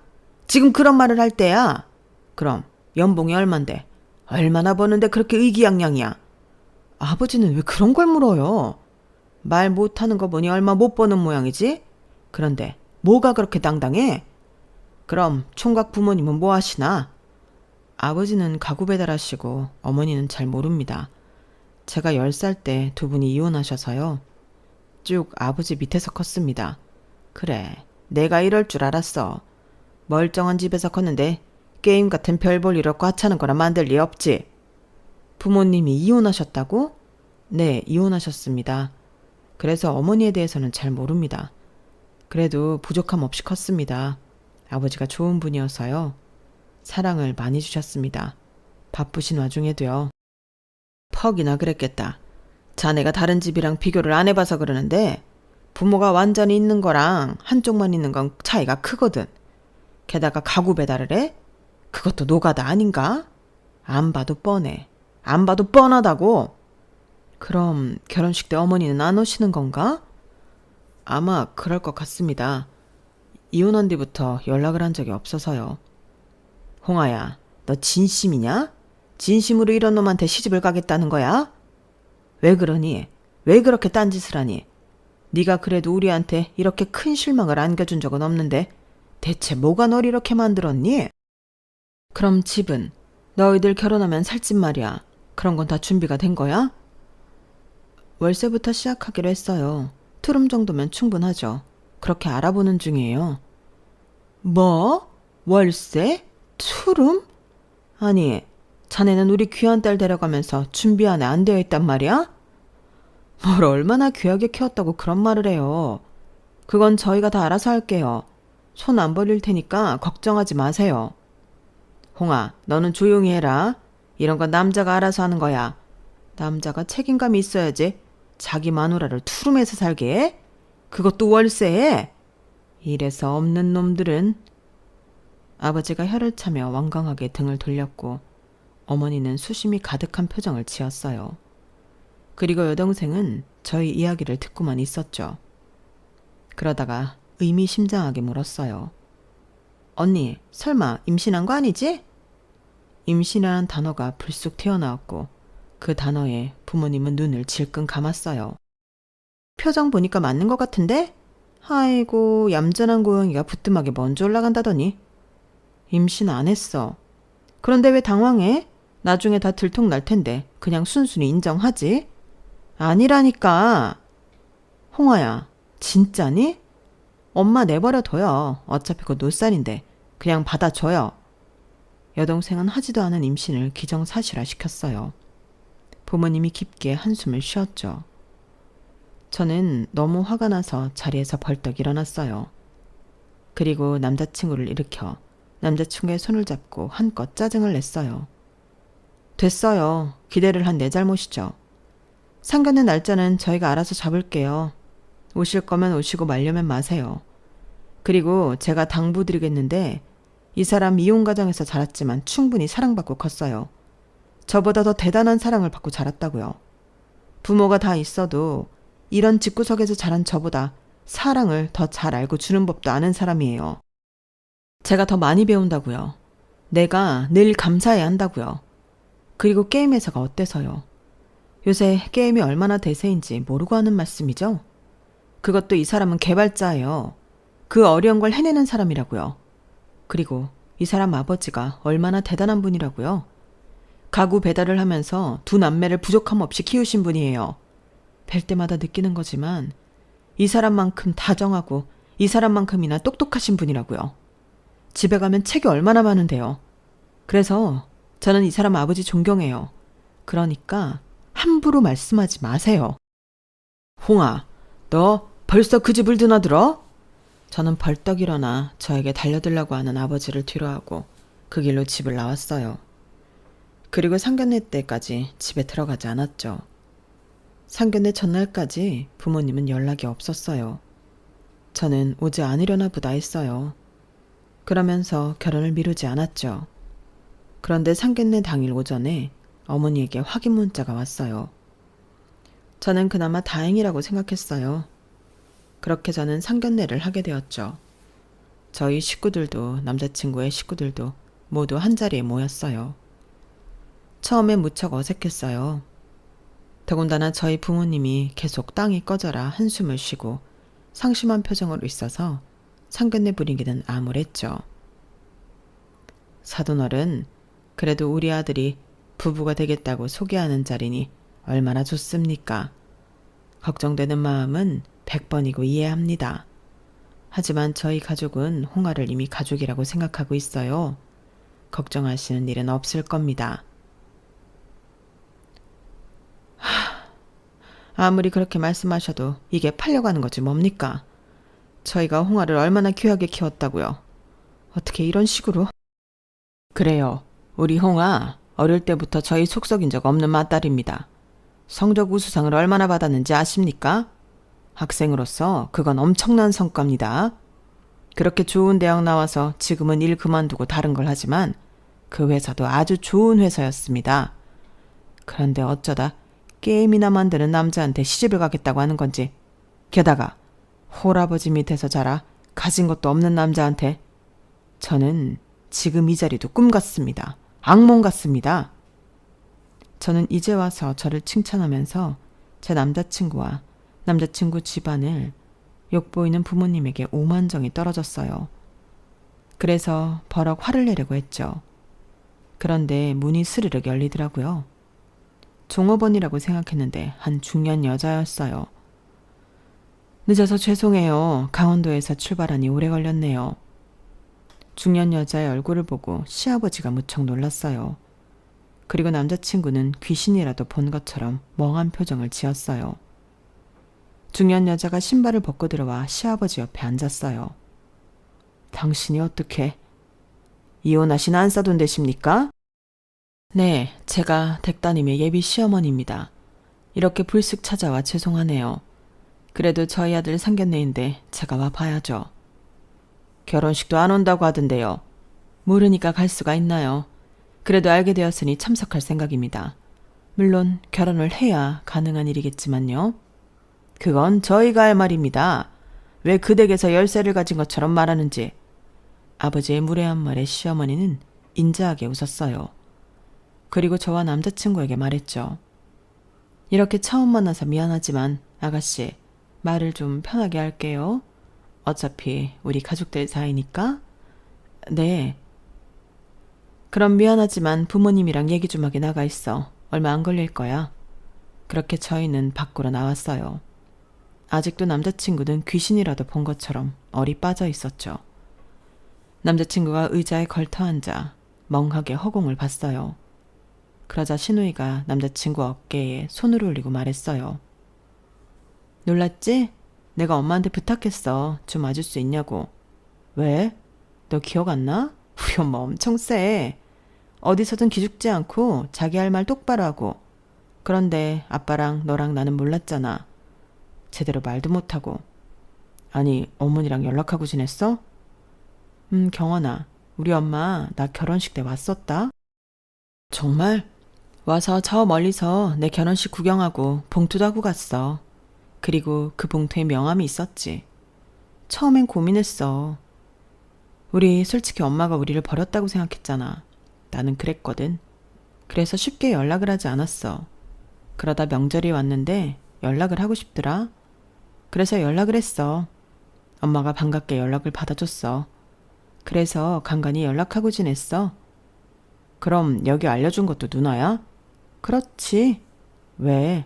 지금 그런 말을 할 때야. 그럼 연봉이 얼만데? 얼마나 버는데 그렇게 의기양양이야? 아버지는 왜 그런 걸 물어요? 말 못하는 거 보니 얼마 못 버는 모양이지? 그런데 뭐가 그렇게 당당해? 그럼 총각 부모님은 뭐 하시나? 아버지는 가구 배달하시고 어머니는 잘 모릅니다. 제가 10살 때 두 분이 이혼하셔서요. 쭉 아버지 밑에서 컸습니다. 그래, 내가 이럴 줄 알았어. 멀쩡한 집에서 컸는데 게임 같은 별 볼 일 없고 하찮은 거나 만들 리 없지. 부모님이 이혼하셨다고? 네, 이혼하셨습니다. 그래서 어머니에 대해서는 잘 모릅니다. 그래도 부족함 없이 컸습니다. 아버지가 좋은 분이어서요. 사랑을 많이 주셨습니다. 바쁘신 와중에도요. 퍽이나 그랬겠다. 자네가 다른 집이랑 비교를 안 해봐서 그러는데 부모가 완전히 있는 거랑 한쪽만 있는 건 차이가 크거든. 게다가 가구 배달을 해? 그것도 노가다 아닌가? 안 봐도 뻔해. 안 봐도 뻔하다고. 그럼 결혼식 때 어머니는 안 오시는 건가? 아마 그럴 것 같습니다. 이혼한 뒤부터 연락을 한 적이 없어서요. 홍아야, 너 진심이냐? 진심으로 이런 놈한테 시집을 가겠다는 거야? 왜 그러니? 왜 그렇게 딴짓을 하니? 네가 그래도 우리한테 이렇게 큰 실망을 안겨준 적은 없는데 대체 뭐가 널 이렇게 만들었니? 그럼 집은? 너희들 결혼하면 살 집 말이야. 그런 건 다 준비가 된 거야? 월세부터 시작하기로 했어요. 투룸 정도면 충분하죠. 그렇게 알아보는 중이에요. 뭐? 월세? 투룸? 아니, 자네는 우리 귀한 딸 데려가면서 준비 안에 안 되어 있단 말이야? 뭘 얼마나 귀하게 키웠다고 그런 말을 해요. 그건 저희가 다 알아서 할게요. 손 안 벌릴 테니까 걱정하지 마세요. 홍아, 너는 조용히 해라. 이런 건 남자가 알아서 하는 거야. 남자가 책임감이 있어야지. 자기 마누라를 투룸에서 살게 해? 그것도 월세에? 이래서 없는 놈들은. 아버지가 혀를 차며 완강하게 등을 돌렸고 어머니는 수심이 가득한 표정을 지었어요. 그리고 여동생은 저희 이야기를 듣고만 있었죠. 그러다가 의미심장하게 물었어요. 언니, 설마 임신한 거 아니지? 임신이라는 단어가 불쑥 튀어나왔고 그 단어에 부모님은 눈을 질끈 감았어요. 표정 보니까 맞는 것 같은데? 아이고, 얌전한 고양이가 부뚜막에 먼저 올라간다더니. 임신 안 했어. 그런데 왜 당황해? 나중에 다 들통날 텐데 그냥 순순히 인정하지. 아니라니까. 홍아야, 진짜니? 엄마 내버려둬요. 어차피 그 노산인데 그냥 받아줘요. 여동생은 하지도 않은 임신을 기정사실화 시켰어요. 부모님이 깊게 한숨을 쉬었죠. 저는 너무 화가 나서 자리에서 벌떡 일어났어요. 그리고 남자친구를 일으켜 남자친구의 손을 잡고 한껏 짜증을 냈어요. 됐어요. 기대를 한 내 잘못이죠. 상견례 날짜는 저희가 알아서 잡을게요. 오실 거면 오시고 말려면 마세요. 그리고 제가 당부드리겠는데 이 사람 이혼 가정에서 자랐지만 충분히 사랑받고 컸어요. 저보다 더 대단한 사랑을 받고 자랐다고요. 부모가 다 있어도 이런 집구석에서 자란 저보다 사랑을 더 잘 알고 주는 법도 아는 사람이에요. 제가 더 많이 배운다고요. 내가 늘 감사해야 한다고요. 그리고 게임 회사가 어때서요? 요새 게임이 얼마나 대세인지 모르고 하는 말씀이죠? 그것도 이 사람은 개발자예요. 그 어려운 걸 해내는 사람이라고요. 그리고 이 사람 아버지가 얼마나 대단한 분이라고요. 가구 배달을 하면서 두 남매를 부족함 없이 키우신 분이에요. 뵐 때마다 느끼는 거지만 이 사람만큼 다정하고 이 사람만큼이나 똑똑하신 분이라고요. 집에 가면 책이 얼마나 많은데요. 그래서 저는 이 사람 아버지 존경해요. 그러니까 함부로 말씀하지 마세요. 홍아, 너 벌써 그 집을 드나들어? 저는 벌떡 일어나 저에게 달려들라고 하는 아버지를 뒤로하고 그 길로 집을 나왔어요. 그리고 상견례 때까지 집에 들어가지 않았죠. 상견례 전날까지 부모님은 연락이 없었어요. 저는 오지 않으려나 보다 했어요. 그러면서 결혼을 미루지 않았죠. 그런데 상견례 당일 오전에 어머니에게 확인 문자가 왔어요. 저는 그나마 다행이라고 생각했어요. 그렇게 저는 상견례를 하게 되었죠. 저희 식구들도 남자친구의 식구들도 모두 한자리에 모였어요. 처음엔 무척 어색했어요. 더군다나 저희 부모님이 계속 땅이 꺼져라 한숨을 쉬고 상심한 표정으로 있어서 상견례 분위기는 암울했죠. 사돈어른, 그래도 우리 아들이 부부가 되겠다고 소개하는 자리니 얼마나 좋습니까? 걱정되는 마음은 100번이고 이해합니다. 하지만 저희 가족은 홍아를 이미 가족이라고 생각하고 있어요. 걱정하시는 일은 없을 겁니다. 아무리 그렇게 말씀하셔도 이게 팔려가는 거지 뭡니까? 저희가 홍아를 얼마나 귀하게 키웠다고요. 어떻게 이런 식으로? 그래요. 우리 홍아 어릴 때부터 저희 속썩인 적 없는 맏딸입니다. 성적 우수상을 얼마나 받았는지 아십니까? 학생으로서 그건 엄청난 성과입니다. 그렇게 좋은 대학 나와서 지금은 일 그만두고 다른 걸 하지만 그 회사도 아주 좋은 회사였습니다. 그런데 어쩌다 게임이나 만드는 남자한테 시집을 가겠다고 하는 건지, 게다가 홀아버지 밑에서 자라 가진 것도 없는 남자한테. 저는 지금 이 자리도 꿈 같습니다. 악몽 같습니다. 저는 이제 와서 저를 칭찬하면서 제 남자친구와 남자친구 집안을 욕보이는 부모님에게 오만정이 떨어졌어요. 그래서 버럭 화를 내려고 했죠. 그런데 문이 스르륵 열리더라고요. 종업원이라고 생각했는데 한 중년 여자였어요. 늦어서 죄송해요. 강원도에서 출발하니 오래 걸렸네요. 중년 여자의 얼굴을 보고 시아버지가 무척 놀랐어요. 그리고 남자친구는 귀신이라도 본 것처럼 멍한 표정을 지었어요. 중년 여자가 신발을 벗고 들어와 시아버지 옆에 앉았어요. 당신이 어떻게 이혼하신 안사돈 되십니까? 네, 제가 댁따님의 예비 시어머니입니다. 이렇게 불쑥 찾아와 죄송하네요. 그래도 저희 아들 상견례인데 제가 와봐야죠. 결혼식도 안 온다고 하던데요. 모르니까 갈 수가 있나요? 그래도 알게 되었으니 참석할 생각입니다. 물론 결혼을 해야 가능한 일이겠지만요. 그건 저희가 할 말입니다. 왜 그 댁에서 열쇠를 가진 것처럼 말하는지. 아버지의 무례한 말에 시어머니는 인자하게 웃었어요. 그리고 저와 남자친구에게 말했죠. 이렇게 처음 만나서 미안하지만 아가씨, 말을 좀 편하게 할게요. 어차피 우리 가족들 사이니까. 네. 그럼 미안하지만 부모님이랑 얘기 좀 하게 나가 있어. 얼마 안 걸릴 거야. 그렇게 저희는 밖으로 나왔어요. 아직도 남자친구는 귀신이라도 본 것처럼 얼이 빠져 있었죠. 남자친구가 의자에 걸터 앉아 멍하게 허공을 봤어요. 그러자 신우이가 남자친구 어깨에 손을 올리고 말했어요. 놀랐지? 내가 엄마한테 부탁했어. 좀 와줄 수 있냐고. 왜? 너 기억 안 나? 우리 엄마 엄청 세. 어디서든 기죽지 않고 자기 할 말 똑바로 하고. 그런데 아빠랑 너랑 나는 몰랐잖아. 제대로 말도 못하고. 아니, 어머니랑 연락하고 지냈어? 경원아, 우리 엄마 나 결혼식 때 왔었다. 정말? 와서 저 멀리서 내 결혼식 구경하고 봉투도 하고 갔어. 그리고 그 봉투에 명함이 있었지. 처음엔 고민했어. 우리 솔직히 엄마가 우리를 버렸다고 생각했잖아. 나는 그랬거든. 그래서 쉽게 연락을 하지 않았어. 그러다 명절이 왔는데 연락을 하고 싶더라. 그래서 연락을 했어. 엄마가 반갑게 연락을 받아줬어. 그래서 간간히 연락하고 지냈어. 그럼 여기 알려준 것도 누나야? 그렇지. 왜?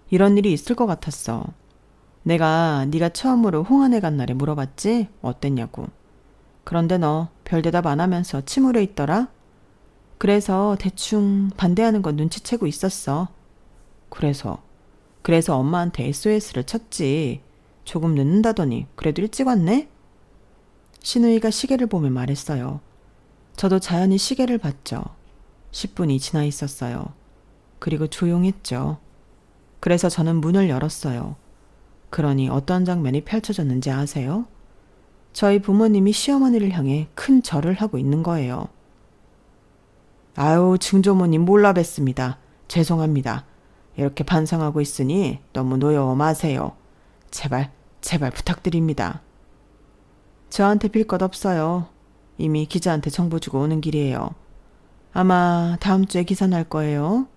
이런 일이 있을 것 같았어. 내가 네가 처음으로 홍안에 간 날에 물어봤지? 어땠냐고. 그런데 너 별 대답 안 하면서 침울해 있더라? 그래서 대충 반대하는 건 눈치채고 있었어. 그래서 엄마한테 SOS를 쳤지. 조금 늦는다더니 그래도 일찍 왔네? 신우이가 시계를 보며 말했어요. 저도 자연히 시계를 봤죠. 10분이 지나 있었어요. 그리고 조용했죠. 그래서 저는 문을 열었어요. 그러니 어떤 장면이 펼쳐졌는지 아세요? 저희 부모님이 시어머니를 향해 큰 절을 하고 있는 거예요. 아유, 증조모님 몰라 뵀습니다. 죄송합니다. 이렇게 반성하고 있으니 너무 노여워 마세요. 제발 부탁드립니다. 저한테 빌 것 없어요. 이미 기자한테 정보 주고 오는 길이에요. 아마 다음 주에 기사 날 거예요.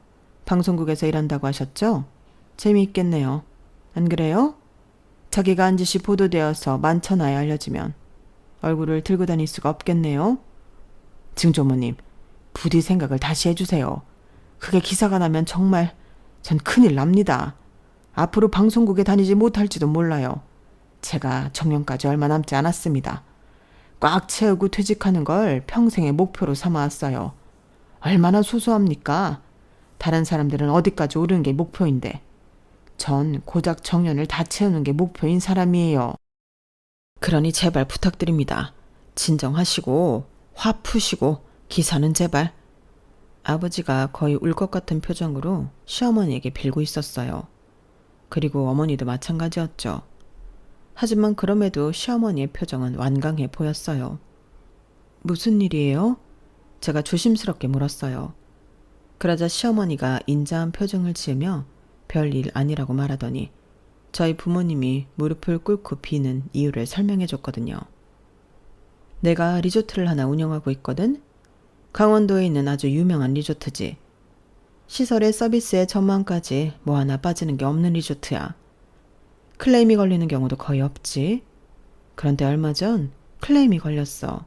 방송국에서 일한다고 하셨죠? 재미있겠네요. 안 그래요? 자기가 한 짓이 보도되어서 만천하에 알려지면 얼굴을 들고 다닐 수가 없겠네요. 증조모님, 부디 생각을 다시 해주세요. 그게 기사가 나면 정말 전 큰일 납니다. 앞으로 방송국에 다니지 못할지도 몰라요. 제가 정년까지 얼마 남지 않았습니다. 꽉 채우고 퇴직하는 걸 평생의 목표로 삼아왔어요. 얼마나 소소합니까? 다른 사람들은 어디까지 오르는 게 목표인데 전 고작 정년을 다 채우는 게 목표인 사람이에요. 그러니 제발 부탁드립니다. 진정하시고 화 푸시고 기사는 제발. 아버지가 거의 울 것 같은 표정으로 시어머니에게 빌고 있었어요. 그리고 어머니도 마찬가지였죠. 하지만 그럼에도 시어머니의 표정은 완강해 보였어요. 무슨 일이에요? 제가 조심스럽게 물었어요. 그러자 시어머니가 인자한 표정을 지으며 별일 아니라고 말하더니 저희 부모님이 무릎을 꿇고 비는 이유를 설명해 줬거든요. 내가 리조트를 하나 운영하고 있거든? 강원도에 있는 아주 유명한 리조트지. 시설의 서비스에 전망까지 뭐 하나 빠지는 게 없는 리조트야. 클레임이 걸리는 경우도 거의 없지. 그런데 얼마 전 클레임이 걸렸어.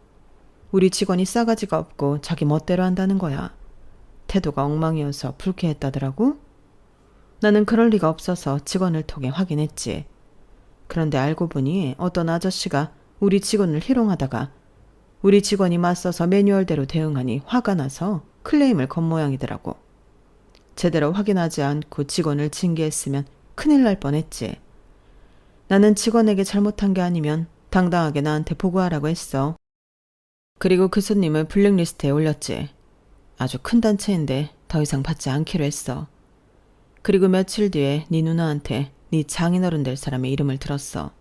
우리 직원이 싸가지가 없고 자기 멋대로 한다는 거야. 태도가 엉망이어서 불쾌했다더라고. 나는 그럴 리가 없어서 직원을 통해 확인했지. 그런데 알고 보니 어떤 아저씨가 우리 직원을 희롱하다가 우리 직원이 맞서서 매뉴얼대로 대응하니 화가 나서 클레임을 건 모양이더라고. 제대로 확인하지 않고 직원을 징계했으면 큰일 날 뻔했지. 나는 직원에게 잘못한 게 아니면 당당하게 나한테 보고하라고 했어. 그리고 그 손님을 블랙리스트에 올렸지. 아주 큰 단체인데 더 이상 받지 않기로 했어. 그리고 며칠 뒤에 네 누나한테 네 장인어른 될 사람의 이름을 들었어.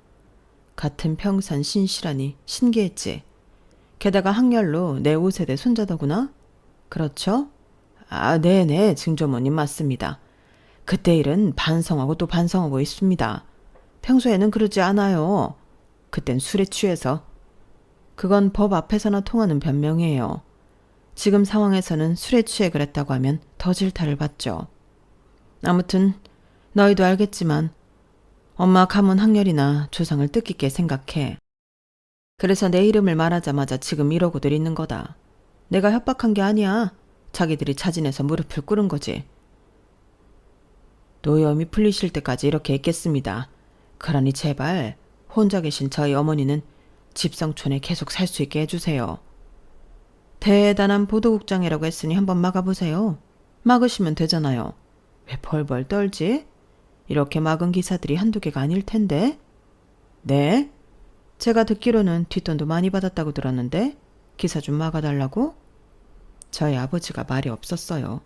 같은 평산 신씨라니 신기했지. 게다가 학렬로 내 5세대 손자더구나? 그렇죠? 아, 네네, 증조모님 맞습니다. 그때 일은 반성하고 또 반성하고 있습니다. 평소에는 그러지 않아요. 그땐 술에 취해서. 그건 법 앞에서나 통하는 변명이에요. 지금 상황에서는 술에 취해 그랬다고 하면 더 질타를 받죠. 아무튼 너희도 알겠지만 엄마 가문 학렬이나 조상을 뜻깊게 생각해. 그래서 내 이름을 말하자마자 지금 이러고들 있는 거다. 내가 협박한 게 아니야. 자기들이 자진해서 무릎을 꿇은 거지. 노여움이 풀리실 때까지 이렇게 있겠습니다. 그러니 제발 혼자 계신 저희 어머니는 집성촌에 계속 살 수 있게 해주세요. 대단한 보도국장이라고 했으니 한번 막아보세요. 막으시면 되잖아요. 왜 벌벌 떨지? 이렇게 막은 기사들이 한두 개가 아닐 텐데. 네? 제가 듣기로는 뒷돈도 많이 받았다고 들었는데 기사 좀 막아달라고? 저희 아버지가 말이 없었어요.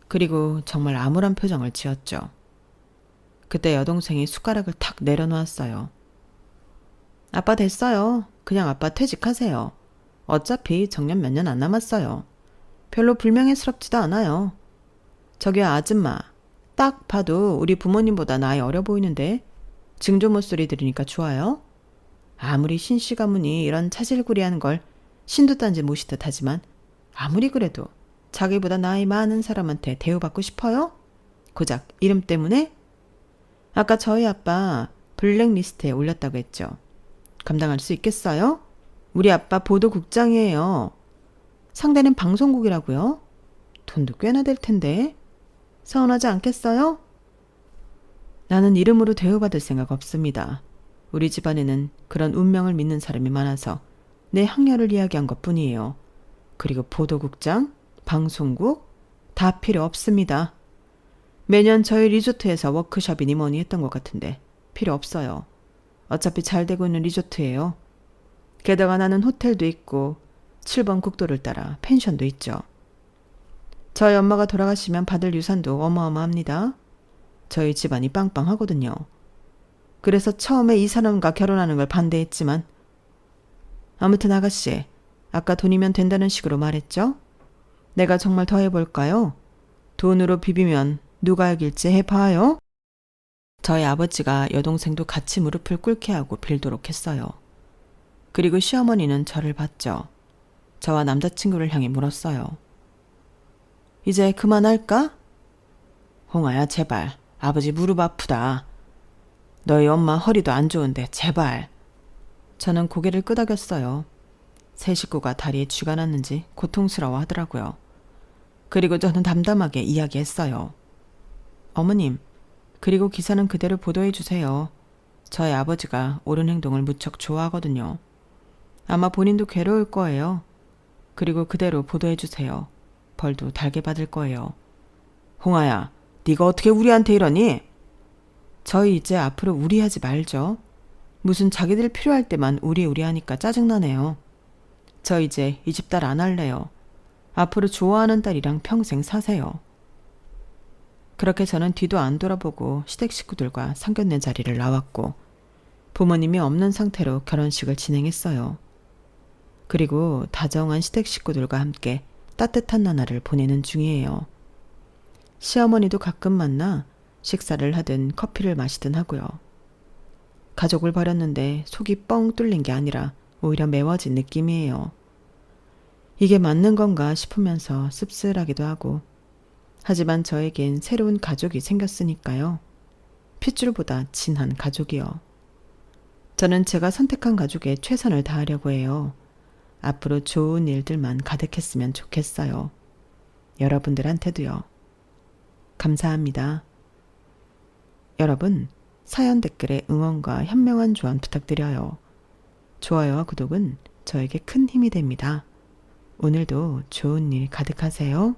그리고 정말 암울한 표정을 지었죠. 그때 여동생이 숟가락을 탁 내려놓았어요. 아빠 됐어요. 그냥 아빠 퇴직하세요. 어차피 정년 몇 년 안 남았어요. 별로 불명예스럽지도 않아요. 저기요 아줌마. 딱 봐도 우리 부모님보다 나이 어려 보이는데 증조모 소리 들으니까 좋아요? 아무리 신씨 가문이 이런 차질구리하는 걸 신두단지 모시듯 하지만 아무리 그래도 자기보다 나이 많은 사람한테 대우받고 싶어요? 고작 이름 때문에? 아까 저희 아빠 블랙리스트에 올렸다고 했죠. 감당할 수 있겠어요? 우리 아빠 보도국장이에요. 상대는 방송국이라고요? 돈도 꽤나 될 텐데. 서운하지 않겠어요? 나는 이름으로 대우받을 생각 없습니다. 우리 집안에는 그런 운명을 믿는 사람이 많아서 내 학렬을 이야기한 것뿐이에요. 그리고 보도국장, 방송국 다 필요 없습니다. 매년 저희 리조트에서 워크숍이니 뭐니 했던 것 같은데 필요 없어요. 어차피 잘 되고 있는 리조트예요. 게다가 나는 호텔도 있고 7번 국도를 따라 펜션도 있죠. 저희 엄마가 돌아가시면 받을 유산도 어마어마합니다. 저희 집안이 빵빵하거든요. 그래서 처음에 이 사람과 결혼하는 걸 반대했지만 아무튼 아가씨, 아까 돈이면 된다는 식으로 말했죠? 내가 정말 더 해볼까요? 돈으로 비비면 누가 이길지 해봐요? 저희 아버지가 여동생도 같이 무릎을 꿇게 하고 빌도록 했어요. 그리고 시어머니는 저를 봤죠. 저와 남자친구를 향해 물었어요. 이제 그만할까? 홍아야 제발 아버지 무릎 아프다. 너희 엄마 허리도 안 좋은데 제발. 저는 고개를 끄덕였어요. 세 식구가 다리에 쥐가 났는지 고통스러워 하더라고요. 그리고 저는 담담하게 이야기했어요. 어머님, 그리고 기사는 그대로 보도해 주세요. 저희 아버지가 옳은 행동을 무척 좋아하거든요. 아마 본인도 괴로울 거예요. 그리고 그대로 보도해 주세요. 벌도 달게 받을 거예요. 홍아야, 네가 어떻게 우리한테 이러니? 저희 이제 앞으로 우리하지 말죠. 무슨 자기들 필요할 때만 우리 하니까 짜증나네요. 저 이제 이 집 딸 안 할래요. 앞으로 좋아하는 딸이랑 평생 사세요. 그렇게 저는 뒤도 안 돌아보고 시댁 식구들과 상견례 자리를 나왔고 부모님이 없는 상태로 결혼식을 진행했어요. 그리고 다정한 시댁 식구들과 함께 따뜻한 나날을 보내는 중이에요. 시어머니도 가끔 만나 식사를 하든 커피를 마시든 하고요. 가족을 버렸는데 속이 뻥 뚫린 게 아니라 오히려 메워진 느낌이에요. 이게 맞는 건가 싶으면서 씁쓸하기도 하고, 하지만 저에겐 새로운 가족이 생겼으니까요. 핏줄보다 진한 가족이요. 저는 제가 선택한 가족에 최선을 다하려고 해요. 앞으로 좋은 일들만 가득했으면 좋겠어요. 여러분들한테도요. 감사합니다. 여러분, 사연 댓글에 응원과 현명한 조언 부탁드려요. 좋아요와 구독은 저에게 큰 힘이 됩니다. 오늘도 좋은 일 가득하세요.